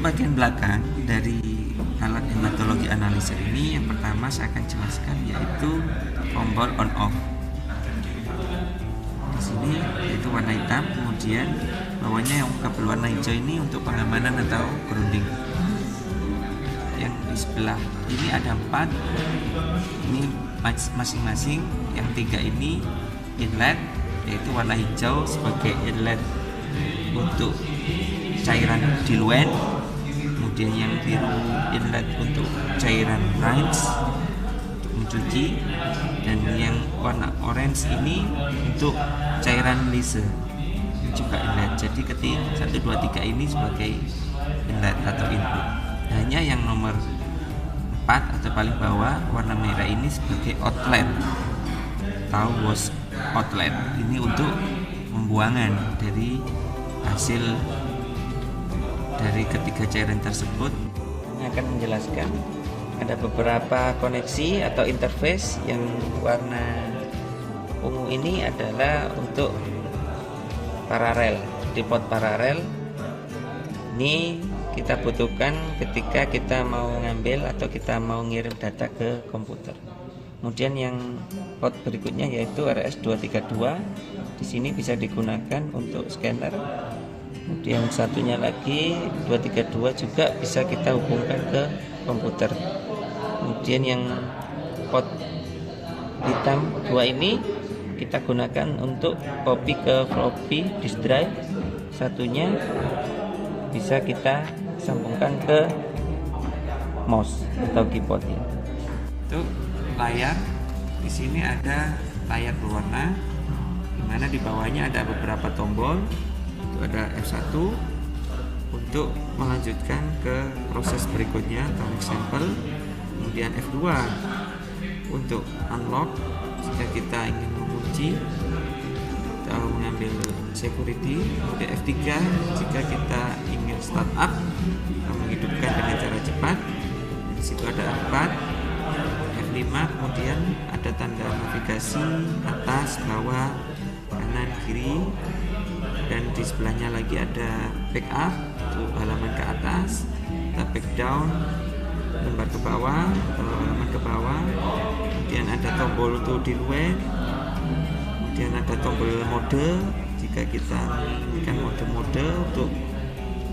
Bagian belakang dari alat hematologi analisa ini yang pertama saya akan jelaskan yaitu tombol on off. Di sini yaitu warna hitam, kemudian bawahnya yang kabel warna hijau ini untuk pengamanan atau grounding. Yang di sebelah ini ada 4, ini masing-masing. Yang 3 ini inlet, yaitu warna hijau sebagai inlet untuk cairan diluent, kemudian yang biru inlet untuk cairan rinse untuk mencuci, dan yang warna orange ini untuk cairan lise juga inlet. Jadi ketika 1, 2, 3 ini sebagai inlet atau input. Hanya yang nomor 4 atau paling bawah warna merah ini sebagai outlet atau wash outlet. Ini untuk pembuangan dari hasil dari ketiga cairan tersebut. Ini akan menjelaskan ada beberapa koneksi atau interface. Yang warna ungu ini adalah untuk paralel, dipot paralel. Ini kita butuhkan ketika kita mau ngambil atau kita mau ngirim data ke komputer. Kemudian yang port berikutnya yaitu RS232. Di sini bisa digunakan untuk scanner. Kemudian satunya lagi 232 juga bisa kita hubungkan ke komputer. Kemudian yang port hitam 2 ini kita gunakan untuk copy ke floppy disk drive. Satunya bisa kita sambungkan ke mouse atau keyboard ya. Untuk layar, di sini ada layar berwarna, di mana di bawahnya ada beberapa tombol. Itu ada F1 untuk melanjutkan ke proses berikutnya atau next sample. Kemudian F2 untuk unlock jika kita ingin mengunci atau mengambil security. Kemudian F3 jika kita ingin startup atau menghidupkan dengan cara cepat. Di situ ada F4, F5, kemudian ada tanda navigasi atas, bawah, kanan, kiri, dan di sebelahnya lagi ada backup untuk halaman ke atas, kita back down, lembar ke bawah atau halaman ke bawah. Kemudian ada tombol untuk diluent, kemudian ada tombol mode jika kita menginginkan mode-mode untuk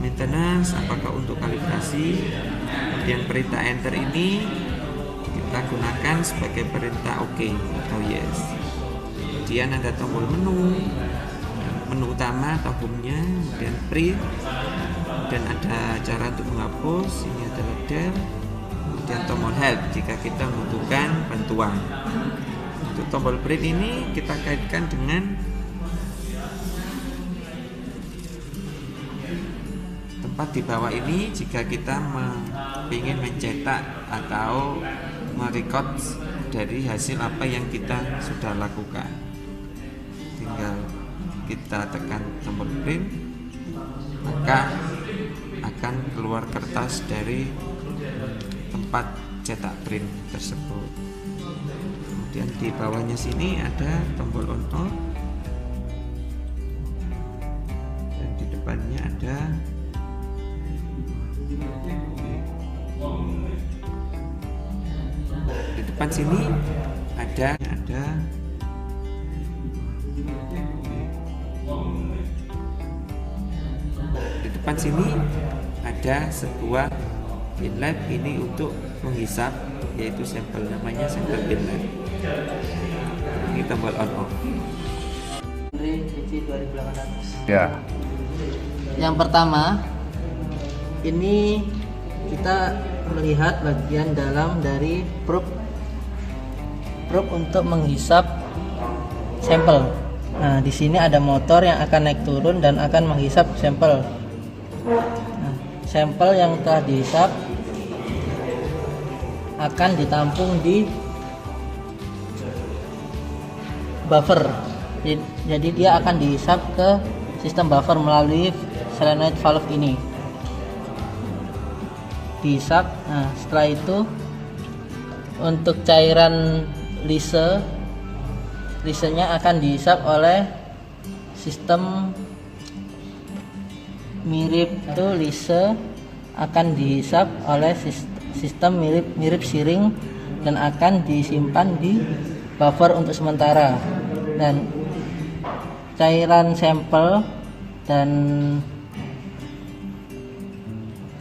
maintenance, apakah untuk kalibrasi. Kemudian perintah enter ini kita gunakan sebagai perintah OK atau yes. Kemudian ada tombol menu utama atau home-nya, kemudian print, dan ada cara untuk menghapus. Ini adalah del. Kemudian tombol help jika kita membutuhkan bantuan. Untuk tombol print ini kita kaitkan dengan tempat di bawah ini jika kita ingin mencetak atau merecord dari hasil apa yang kita sudah lakukan. Tinggal kita tekan tombol print, maka akan keluar kertas dari tempat cetak print tersebut. Kemudian di bawahnya sini ada tombol on off, dan di depannya ada di depan sini ada di depan sini ada sebuah inlet ini untuk menghisap, yaitu sampel, namanya sampel inlet. Ini tombol on off. Ya. Yang pertama, ini kita melihat bagian dalam dari probe untuk menghisap sampel. Nah, di sini ada motor yang akan naik turun dan akan menghisap sampel. Nah, sampel yang telah dihisap akan ditampung di buffer. Jadi dia akan dihisap ke sistem buffer melalui solenoid valve ini. Dihisap. Nah, setelah itu untuk cairan lisenya akan dihisap oleh sistem mirip itu lise akan dihisap oleh sistem mirip siring dan akan disimpan di buffer untuk sementara. Dan cairan sampel dan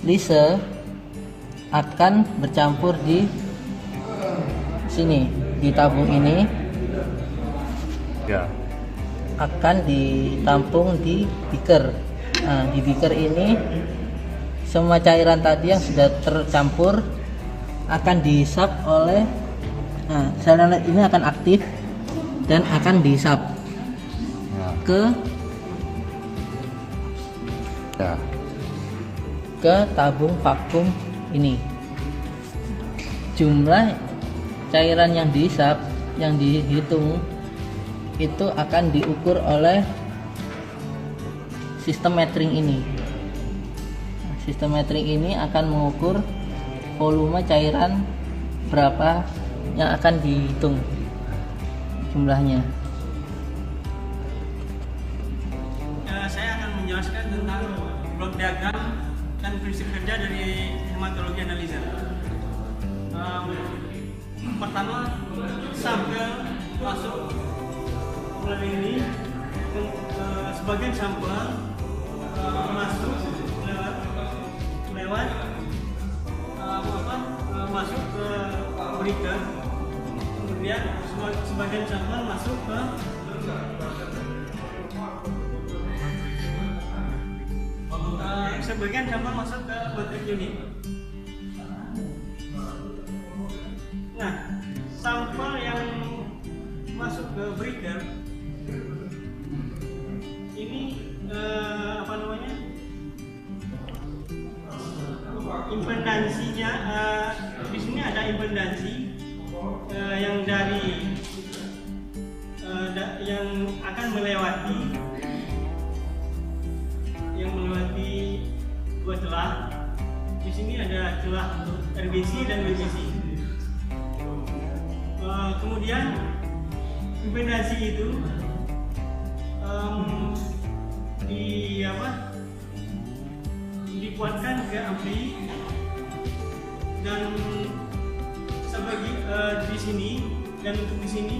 lise akan bercampur di sini, di tabung ini Ya. akan ditampung di beaker. Nah, di beaker ini semua cairan tadi yang sudah tercampur akan dihisap oleh sel nenet ini akan aktif dan akan dihisap ke tabung vakum ini. Jumlah cairan yang dihisap, yang dihitung itu akan diukur oleh sistem metering ini. Sistem metering ini akan mengukur volume cairan berapa yang akan dihitung jumlahnya. Saya akan menjelaskan tentang blok diagram dan prinsip kerja dari hematologi analisa. Pertama, sampel masuk melalui ini, sebagian sampel masuk lewat masuk ke breaker, kemudian sebagian sampel masuk ke sebagian sampel masuk ke battery unit. Nah, sampel yang masuk ke breaker ini impedansinya di sini ada impedansi yang dari yang akan melewati dua celah. Di sini ada celah untuk RBC dan WBC. Kemudian impedansi itu dikuatkan ke ampli dan sebagai di sini dan untuk di sini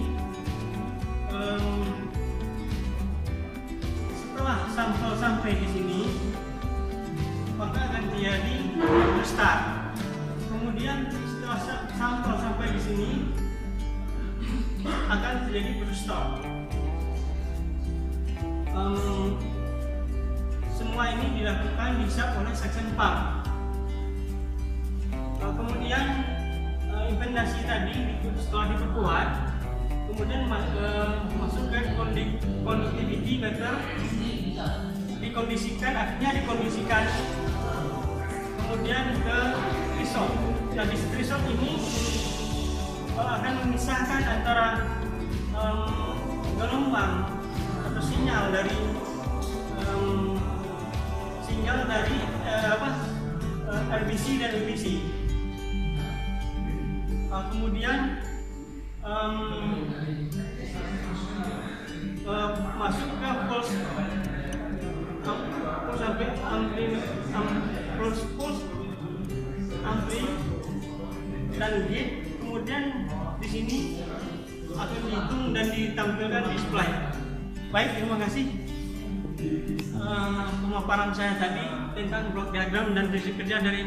setelah sampel sampai di sini maka akan terjadi restart. Kemudian setelah sampel sampai di sini akan terjadi restart. Semua ini dilakukan dihisap oleh suction pump. Kemudian impedansi tadi setelah diperkuat, kemudian masuk ke conductivity meter, dikondisikan, akhirnya dikondisikan, kemudian ke threshold. Nah, di threshold ini akan memisahkan antara gelombang atau sinyal dari RBC dan UBC. Kemudian masuk ke pulse sampai pulse ampli dan gate. Kemudian di sini akan dihitung dan ditampilkan display. Baik, terima kasih. Pemaparan saya tadi tentang blok diagram dan prinsip kerja dari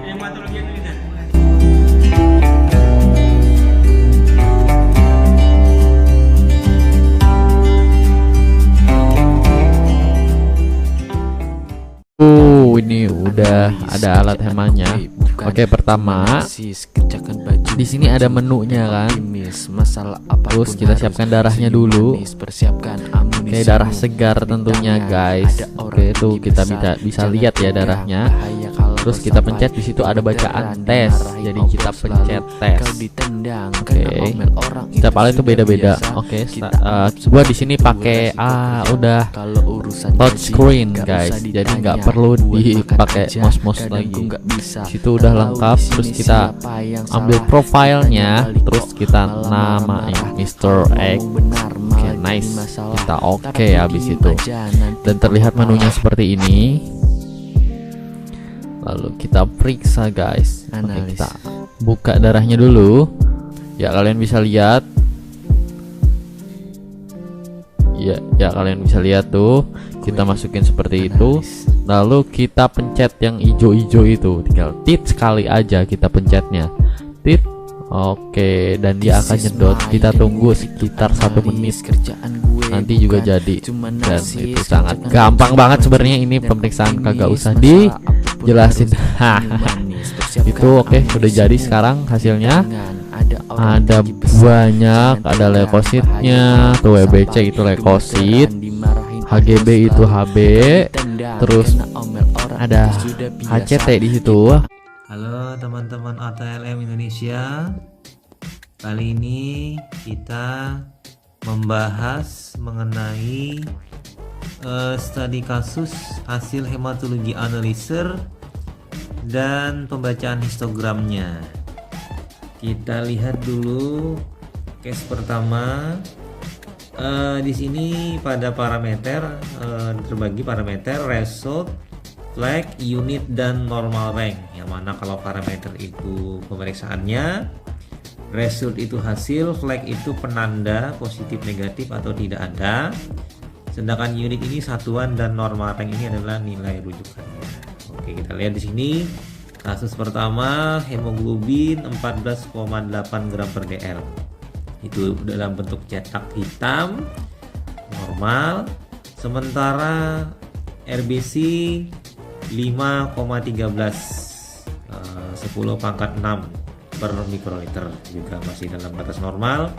hematologi analisa. Ini udah ada alat hemanya. Oke, pertama di sini ada menunya kan. Terus kita siapkan darahnya dulu. Oke, darah segar tentunya guys. Oke, itu kita bisa lihat ya darahnya. Terus kita pencet, di situ ada bacaan tes. Jadi kita pencet tes. Oke. Setiap alat itu beda-beda. Oke, gua di sini pakai udah touch screen guys. Jadi nggak perlu dipakai mouse lagi. Situ udah lengkap. Terus kita ambil profilnya, terus kita namain Mr. X. Oke, nice. Kita oke habis itu. Dan terlihat menunya seperti ini. Lalu kita periksa guys. Oke, kita buka darahnya dulu. Ya kalian bisa lihat. Ya kalian bisa lihat tuh. Kita masukin seperti itu. Lalu kita pencet yang hijau-hijau itu. Tinggal tit sekali aja kita pencetnya. Tit. Oke, dan dia akan nyedot. Kita tunggu sekitar 1 menit. Nanti juga jadi. Dan itu sangat gampang banget sebenarnya, ini pemeriksaan kagak usah dijelasin. Itu oke, udah jadi sekarang hasilnya. Ada banyak, ada leukositnya, tuh WBC itu leukosit, HGB itu HB, terus ada HCT di situ. Halo teman-teman ATLM Indonesia. Kali ini kita membahas mengenai studi kasus hasil hematologi analyzer dan pembacaan histogramnya. Kita lihat dulu case pertama. Di sini pada parameter terbagi parameter result, flag, unit, dan normal rank. Yang mana kalau parameter itu pemeriksaannya, result itu hasil, flag itu penanda positif negatif atau tidak ada, sedangkan unit ini satuan dan normal rank ini adalah nilai rujukannya. Oke, kita lihat di sini kasus pertama hemoglobin 14,8 gram per dl. Itu dalam bentuk cetak hitam normal, sementara RBC 5,13 10 pangkat 6 per mikroliter, juga masih dalam batas normal.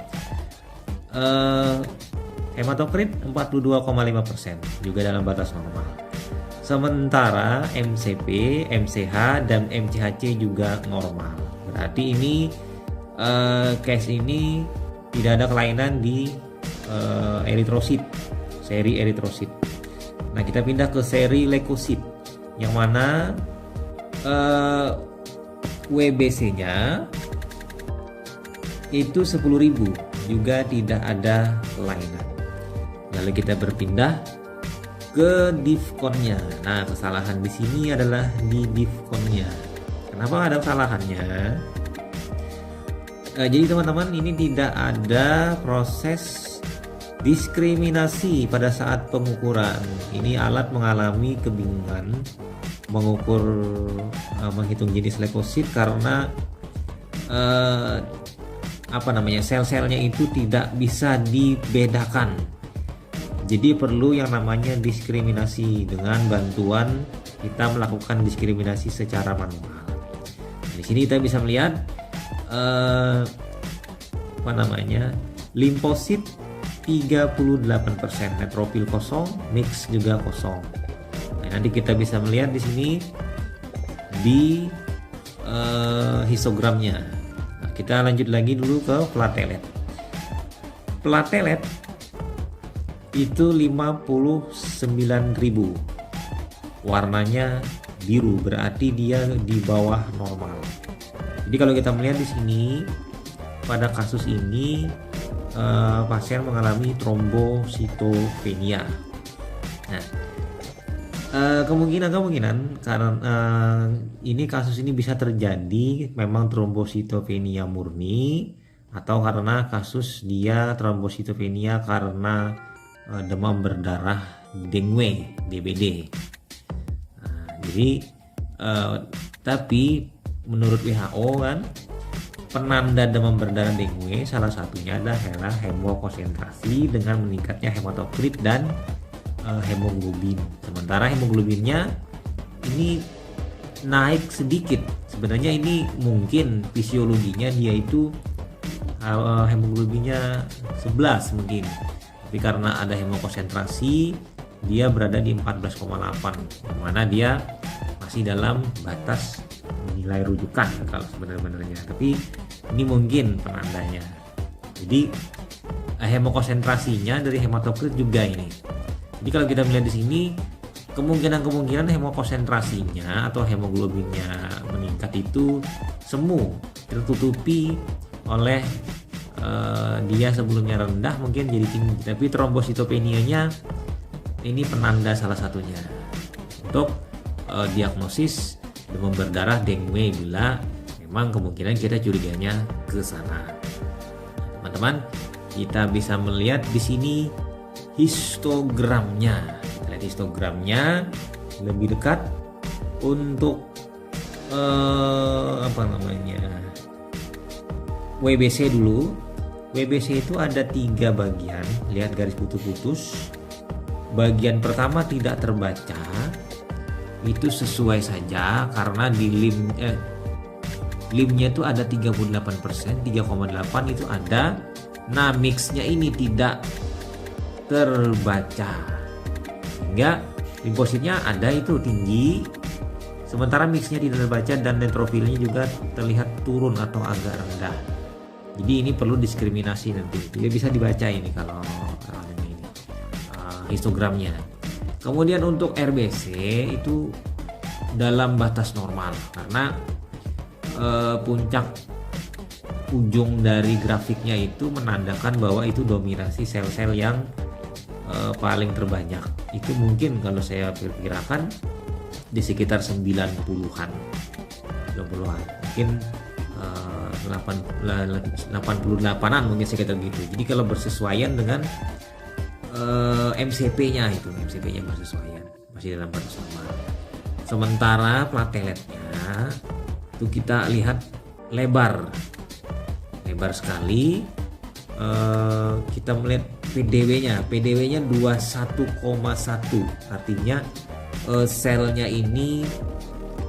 Hematokrit 42,5%, juga dalam batas normal. Sementara MCP, MCH, dan MCHC juga normal. Berarti ini case ini tidak ada kelainan di eritrosit, seri eritrosit. Nah, kita pindah ke seri leukosit, yang mana WBC-nya itu 10.000, juga tidak ada kelainan. Lalu kita berpindah ke DIFCON-nya. Nah, kesalahan di sini adalah di DIFCON-nya. Kenapa ada kesalahannya? Jadi teman-teman, ini tidak ada proses diskriminasi pada saat pengukuran. Ini alat mengalami kebingungan mengukur menghitung jenis leukosit karena sel-selnya itu tidak bisa dibedakan. Jadi perlu yang namanya diskriminasi. Dengan bantuan kita melakukan diskriminasi secara manual. Di sini kita bisa melihat limfosit 38%, neutropil kosong, mix juga kosong. Nah, nanti kita bisa melihat di sini di histogramnya. Nah, kita lanjut lagi dulu ke platelet. Platelet itu 59.000, warnanya biru, berarti dia di bawah normal. Jadi kalau kita melihat di sini pada kasus ini pasien mengalami trombositopenia. Nah, kemungkinan karena ini kasus ini bisa terjadi memang trombositopenia murni, atau karena kasus dia trombositopenia karena demam berdarah dengue DBD. Nah, jadi tapi menurut WHO kan, penanda demam berdarah dengue salah satunya adalah hemokonsentrasi dengan meningkatnya hematokrit dan hemoglobin. Sementara hemoglobinnya ini naik sedikit. Sebenarnya ini mungkin fisiologinya dia itu hemoglobinnya 11 mungkin. Tapi karena ada hemokonsentrasi, dia berada di 14,8, yang mana dia masih dalam batas nilai rujukan kalau sebenarnya. Tapi ini mungkin penandanya. Jadi hemokonsentrasinya dari hematokrit juga ini. Jadi kalau kita melihat di sini, kemungkinan hemokonsentrasinya atau hemoglobinnya meningkat itu semu tertutupi oleh dia sebelumnya rendah mungkin jadi tinggi, tapi trombositopenianya ini penanda salah satunya. Untuk diagnosis demam berdarah, dengue bila memang kemungkinan kita curiganya ke sana. Teman-teman, kita bisa melihat di sini histogramnya. Kita lihat histogramnya lebih dekat untuk WBC dulu. WBC itu ada 3 bagian, lihat garis putus-putus. Bagian pertama tidak terbaca, itu sesuai saja karena di limnya itu ada 38%, 3,8 itu ada. Nah, mixnya ini tidak terbaca, sehingga limfositnya ada itu tinggi, sementara mixnya tidak terbaca dan neutrofilnya juga terlihat turun atau agak rendah. Jadi ini perlu diskriminasi nanti, tidak bisa dibaca ini kalau ini histogramnya. Kemudian untuk RBC itu dalam batas normal karena puncak ujung dari grafiknya itu menandakan bahwa itu dominasi sel-sel yang paling terbanyak. Itu mungkin kalau saya perkirakan di sekitar 90-an mungkin 88-an mungkin sekitar gitu. Jadi kalau bersesuaian dengan MCP-nya bersesuaian, masih dalam batas normal. Sementara plateletnya itu kita lihat lebar sekali. Kita melihat PDW-nya 21,1, artinya selnya ini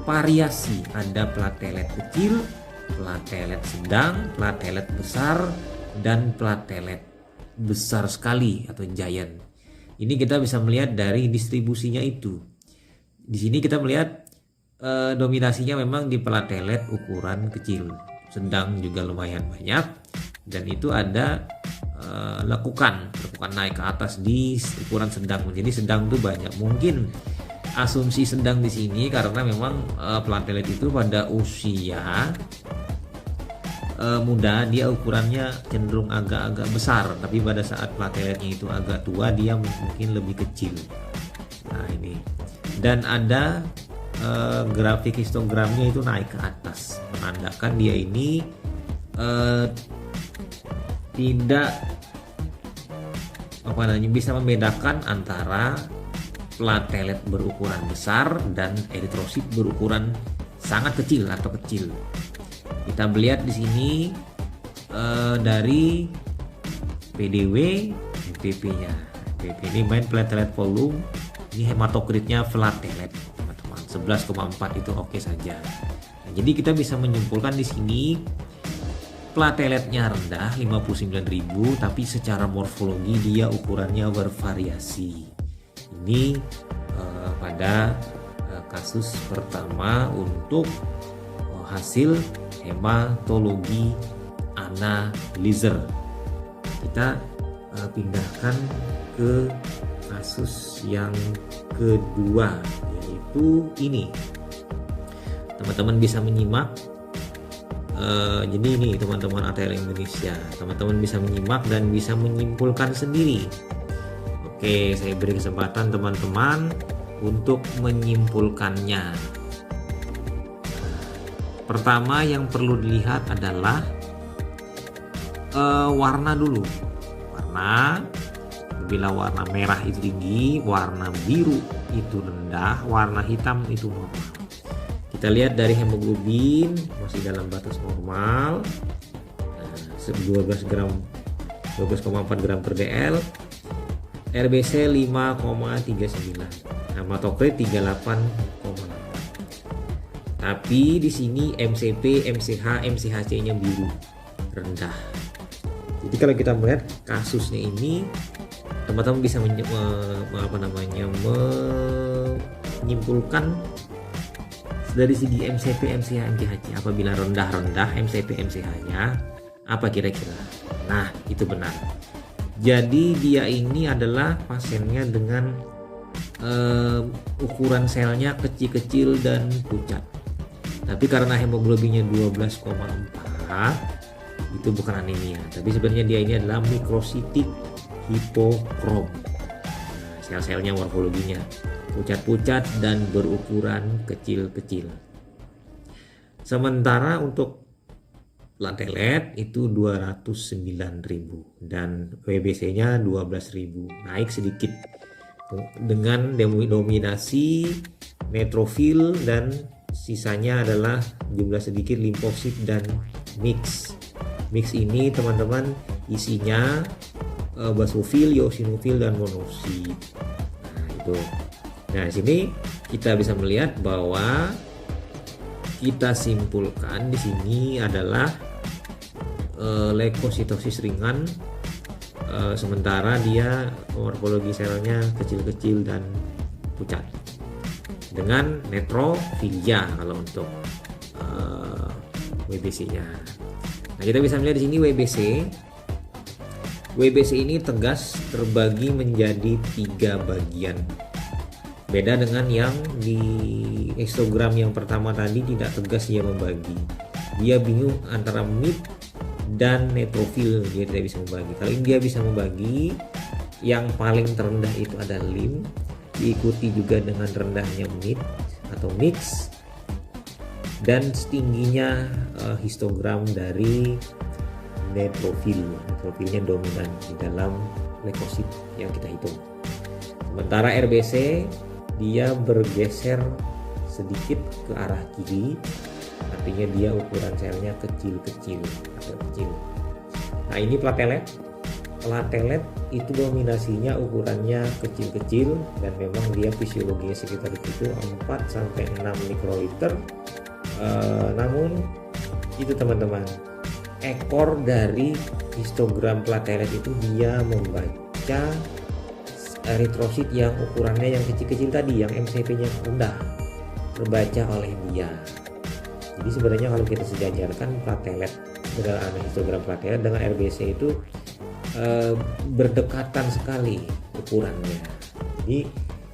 variasi, ada platelet kecil, platelet sedang, platelet besar, dan platelet besar sekali atau giant. Ini kita bisa melihat dari distribusinya itu. Di sini kita melihat dominasinya memang di platelet ukuran kecil, sedang juga lumayan banyak, dan itu ada lekukan naik ke atas di ukuran sedang. Jadi sedang itu banyak. Mungkin asumsi sedang di sini karena memang platelet itu pada usia muda dia ukurannya cenderung agak-agak besar, tapi pada saat plateletnya itu agak tua dia mungkin lebih kecil. Nah ini, dan ada grafik histogramnya itu naik ke atas, menandakan dia ini tidak bisa membedakan antara platelet berukuran besar dan eritrosit berukuran sangat kecil atau kecil. Kita melihat di sini dari PDW, MPP-nya. MPP ini main platelet volume, ini hematokritnya platelet, teman-teman. 11,4 itu oke saja. Nah, jadi kita bisa menyimpulkan di sini plateletnya rendah 59.000, tapi secara morfologi dia ukurannya bervariasi. Ini pada kasus pertama untuk hasil hematologi analyzer. Kita pindahkan ke kasus yang kedua, yaitu ini. Teman-teman bisa menyimak. Jadi ini teman-teman ATL Indonesia, teman-teman bisa menyimak dan bisa menyimpulkan sendiri. Oke, saya beri kesempatan teman-teman untuk menyimpulkannya. Pertama yang perlu dilihat adalah warna dulu. Warna, bila warna merah itu tinggi, warna biru itu rendah, warna hitam itu normal. Kita lihat dari hemoglobin masih dalam batas normal, 12,4 gram per dl, RBC 5,39, hematokrit 38,8. Tapi di sini MCP, MCH, MCHC-nya biru, rendah. Jadi kalau kita melihat kasusnya ini, teman-teman bisa menyimpulkan dari segi MCP, MCH, MCHC. Apabila rendah-rendah MCP, MCH-nya, apa kira-kira? Nah, itu benar. Jadi dia ini adalah pasiennya dengan ukuran selnya kecil-kecil dan pucat. Tapi karena hemoglobinnya 12,4, itu bukan anemia. Tapi sebenarnya dia ini adalah mikrositik hipokrom. Nah, sel-selnya morfologinya pucat-pucat dan berukuran kecil-kecil. Sementara untuk platelet itu 209.000 dan WBC-nya 12.000, naik sedikit dengan dominasi neutrofil dan sisanya adalah jumlah sedikit limfosit dan mix. Mix ini teman-teman isinya basofil, eosinofil dan monosit. Nah, itu. Nah, di sini kita bisa melihat bahwa kita simpulkan di sini adalah leukositosis ringan, sementara dia morfologi selnya kecil-kecil dan pucat dengan neutrofilia kalau untuk WBC-nya. Nah, kita bisa melihat di sini WBC ini tegas terbagi menjadi 3 bagian. Beda dengan yang di histogram yang pertama tadi, tidak tegas dia membagi. Dia bingung antara mid dan neutrofil, dia tidak bisa membagi. Kalau ini dia bisa membagi, yang paling terendah itu ada lim, diikuti juga dengan rendahnya mid atau mix, dan tingginya histogram dari neutrofil. Neutrofilnya dominan di dalam leukosit yang kita hitung. Sementara RBC dia bergeser sedikit ke arah kiri, artinya dia ukuran selnya kecil-kecil, agak kecil. Nah, ini platelet. Platelet itu dominasinya ukurannya kecil-kecil dan memang dia fisiologinya sekitar itu 4 sampai 6 mikroliter. Namun itu teman-teman, ekor dari histogram platelet itu dia membaca eritrosit yang ukurannya yang kecil-kecil tadi, yang MCP-nya rendah, terbaca oleh dia. Jadi sebenarnya kalau kita sejajarkan platelet dengan histogram platelet dengan RBC itu berdekatan sekali ukurannya. Jadi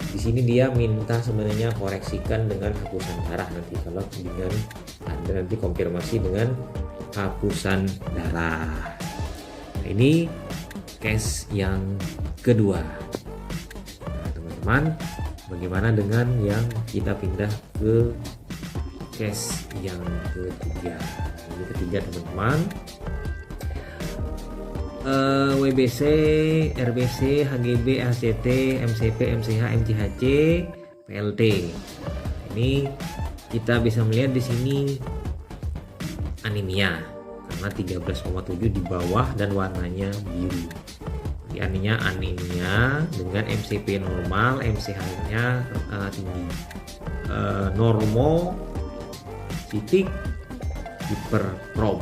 di sini dia minta sebenarnya koreksikan dengan hapusan darah nanti, kalau dengan Anda nanti konfirmasi dengan hapusan darah. Nah, ini case yang kedua. Nah, teman-teman, bagaimana dengan yang kita pindah ke case yang ketiga? Ini ketiga teman-teman. WBC, RBC, HGB, HCT, MCP, MCH, MCHC, PLT. Ini kita bisa melihat di sini anemia karena 13,7 di bawah dan warnanya biru. Di anemia dengan MCP normal, MCH-nya tinggi. Normositik, hiperkrom.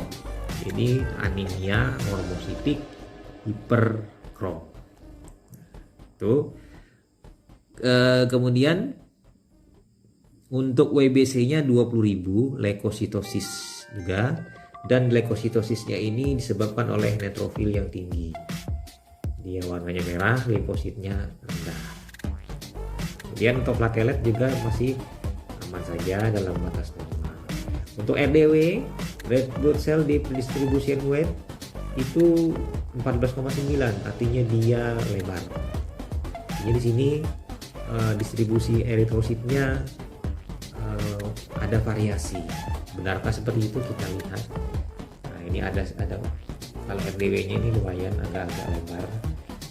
Jadi anemia normositik hiperkrom. Tuh. Kemudian untuk WBC-nya 20.000, leukositosis juga, dan leukositosisnya ini disebabkan oleh neutrofil yang tinggi. Dia warnanya merah, limfositnya rendah. Kemudian untuk platelet juga masih aman saja dalam batas normal. Untuk RDW, red blood cell distribution weight itu 14,9, artinya dia lebar. Jadi di sini distribusi eritrositnya ada variasi. Benarkah seperti itu? Kita lihat. Nah, ini ada kalau RDW-nya ini lumayan agak lebar.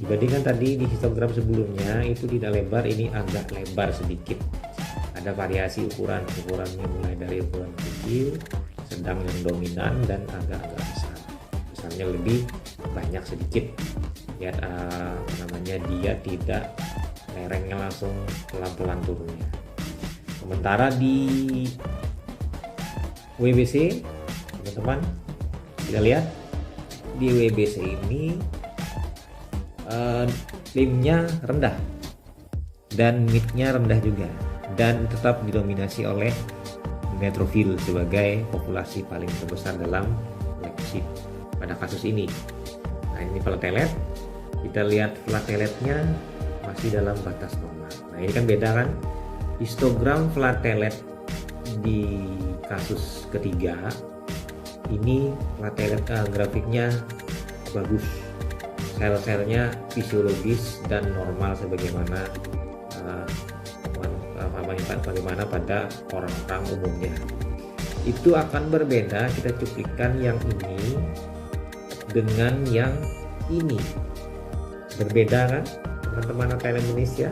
Dibandingkan tadi di histogram sebelumnya itu tidak lebar, ini agak lebar sedikit. Ada variasi ukurannya mulai dari ukuran kecil, sedang yang dominan, dan agak-agak besar. Besarnya lebih banyak sedikit. Lihat dia tidak lerengnya langsung pelan-pelan turunnya. Sementara di WBC, teman-teman, kita lihat di WBC ini limnya rendah dan midnya rendah juga, dan tetap didominasi oleh neutrofil sebagai populasi paling terbesar dalam leukosit pada kasus ini. Nah, ini platelet, kita lihat plateletnya masih dalam batas normal. Nah, ini kan beda kan, histogram platelet di kasus ketiga ini platelet grafiknya bagus, sel-selnya fisiologis dan normal sebagaimana bagaimana pada orang-orang umumnya. itu akan berbeda. Kita cuplikan yang ini dengan yang ini, berbeda kan teman-teman hotel Indonesia,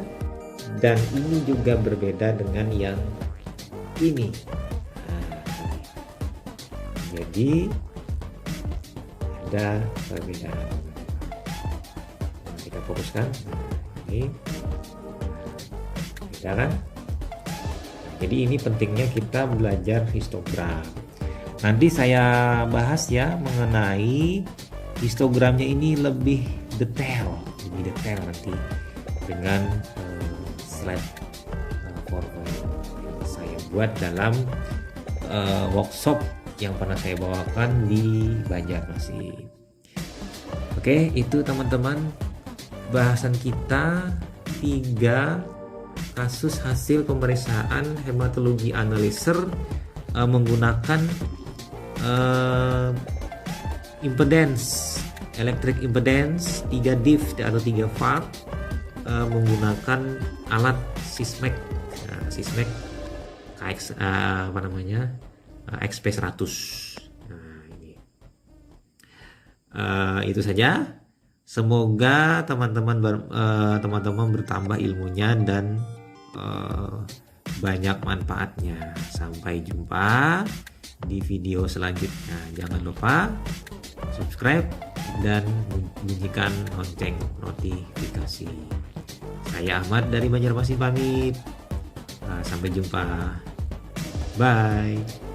dan ini juga berbeda dengan yang ini. Jadi ada perbedaan. Kita fokuskan ini, beda kan? Jadi ini pentingnya kita belajar histogram. Nanti saya bahas ya mengenai histogramnya ini lebih detail nanti dengan slide PowerPoint saya buat dalam workshop yang pernah saya bawakan di Banjarmasin. Oke, itu teman-teman bahasan kita 3 kasus hasil pemeriksaan hematologi analyzer menggunakan impedance, electric impedance 3 div atau 3 volt menggunakan alat Sysmex, Sysmex KX XP100. Nah, ini itu saja. Semoga teman-teman bertambah ilmunya dan banyak manfaatnya. Sampai jumpa di video selanjutnya. Jangan lupa subscribe dan bunyikan lonceng notifikasi. Saya Ahmad dari Banjarmasin pamit. Sampai jumpa. Bye.